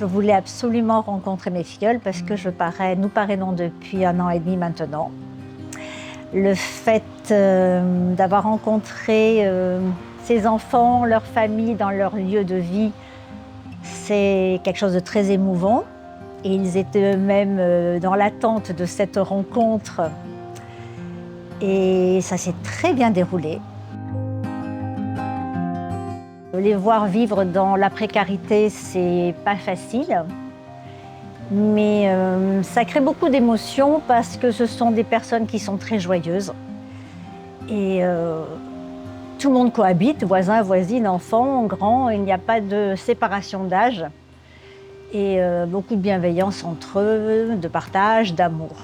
Je voulais absolument rencontrer mes filleuls parce que nous parrainons depuis 1 an et demi maintenant. Le fait d'avoir rencontré ces enfants, leurs familles dans leur lieu de vie, c'est quelque chose de très émouvant. Et ils étaient eux-mêmes dans l'attente de cette rencontre. Et ça s'est très bien déroulé. Les voir vivre dans la précarité, c'est pas facile. Mais ça crée beaucoup d'émotions parce que ce sont des personnes qui sont très joyeuses. Et tout le monde cohabite, voisins, voisines, enfants, grands, il n'y a pas de séparation d'âge. Et beaucoup de bienveillance entre eux, de partage, d'amour.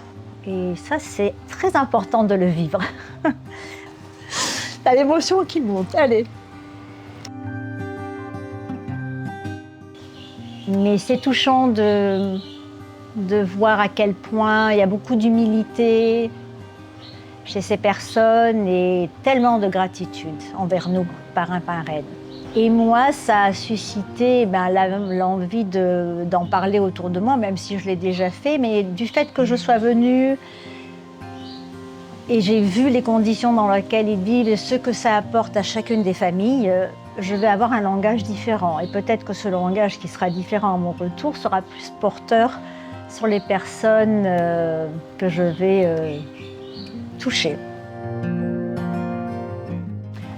Et ça, c'est très important de le vivre. T'as l'émotion qui monte, allez. Mais c'est touchant de voir à quel point il y a beaucoup d'humilité chez ces personnes et tellement de gratitude envers nous, parrains, parraines. Et moi, ça a suscité l'envie d'en parler autour de moi, même si je l'ai déjà fait, mais du fait que je sois venue et j'ai vu les conditions dans lesquelles ils vivent et ce que ça apporte à chacune des familles, je vais avoir un langage différent. Et peut-être que ce langage qui sera différent à mon retour sera plus porteur sur les personnes que je vais toucher.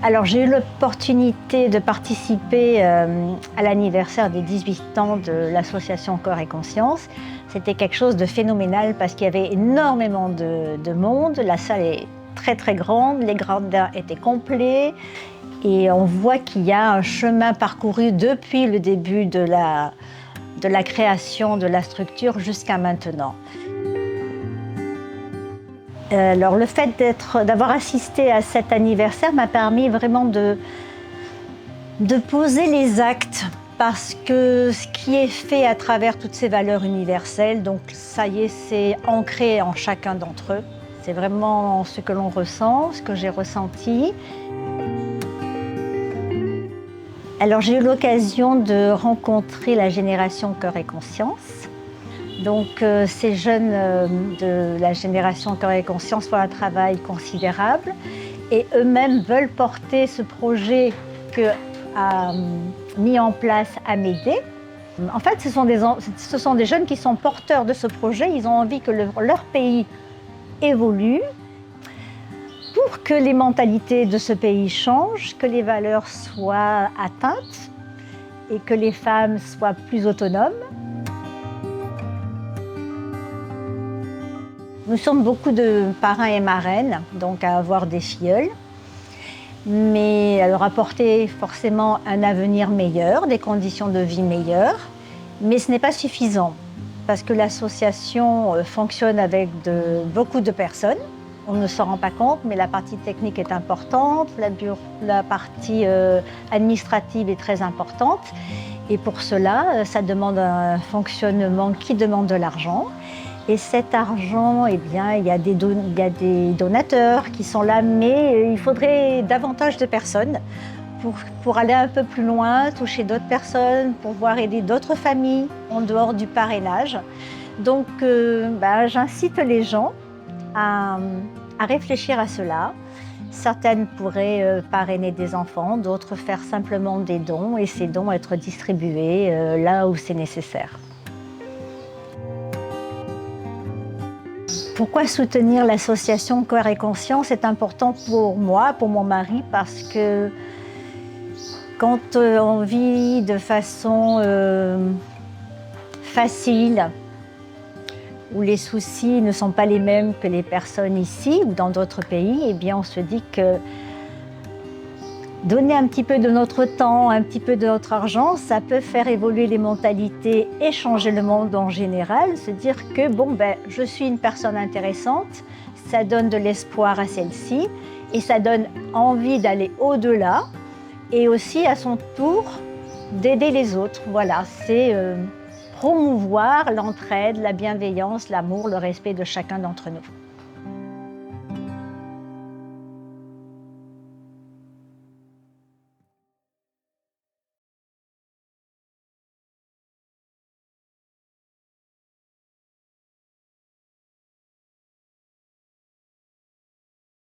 Alors j'ai eu l'opportunité de participer à l'anniversaire des 18 ans de l'association Corps et Conscience. C'était quelque chose de phénoménal parce qu'il y avait énormément de monde. La salle est très très grande, les gradins étaient complets et on voit qu'il y a un chemin parcouru depuis le début de la création de la structure jusqu'à maintenant. Alors le fait d'avoir assisté à cet anniversaire m'a permis vraiment de poser les actes parce que ce qui est fait à travers toutes ces valeurs universelles, donc ça y est, c'est ancré en chacun d'entre eux. C'est vraiment ce que l'on ressent, ce que j'ai ressenti. Alors j'ai eu l'occasion de rencontrer la génération Cœur et Conscience. Donc ces jeunes de la génération Cœur et Conscience font un travail considérable et eux-mêmes veulent porter ce projet qu'a mis en place Amédée. En fait, ce sont des jeunes qui sont porteurs de ce projet. Ils ont envie que leur pays évolue pour que les mentalités de ce pays changent, que les valeurs soient atteintes et que les femmes soient plus autonomes. Nous sommes beaucoup de parrains et marraines, donc à avoir des filleuls, mais à leur apporter forcément un avenir meilleur, des conditions de vie meilleures. Mais ce n'est pas suffisant, parce que l'association fonctionne avec beaucoup de personnes. On ne s'en rend pas compte, mais la partie technique est importante, la partie administrative est très importante. Et pour cela, ça demande un fonctionnement qui demande de l'argent. Et cet argent, eh bien, il y a des donateurs qui sont là, mais il faudrait davantage de personnes pour aller un peu plus loin, toucher d'autres personnes, pour pouvoir aider d'autres familles en dehors du parrainage. Donc, j'incite les gens à réfléchir à cela. Certaines pourraient parrainer des enfants, d'autres faire simplement des dons et ces dons être distribués là où c'est nécessaire. Pourquoi soutenir l'association Cœur et Conscience est important pour moi, pour mon mari, parce que quand on vit de façon facile, où les soucis ne sont pas les mêmes que les personnes ici ou dans d'autres pays, eh bien on se dit que donner un petit peu de notre temps, un petit peu de notre argent, ça peut faire évoluer les mentalités et changer le monde en général. Se dire que je suis une personne intéressante, ça donne de l'espoir à celle-ci et ça donne envie d'aller au-delà et aussi à son tour d'aider les autres. Voilà, c'est promouvoir l'entraide, la bienveillance, l'amour, le respect de chacun d'entre nous.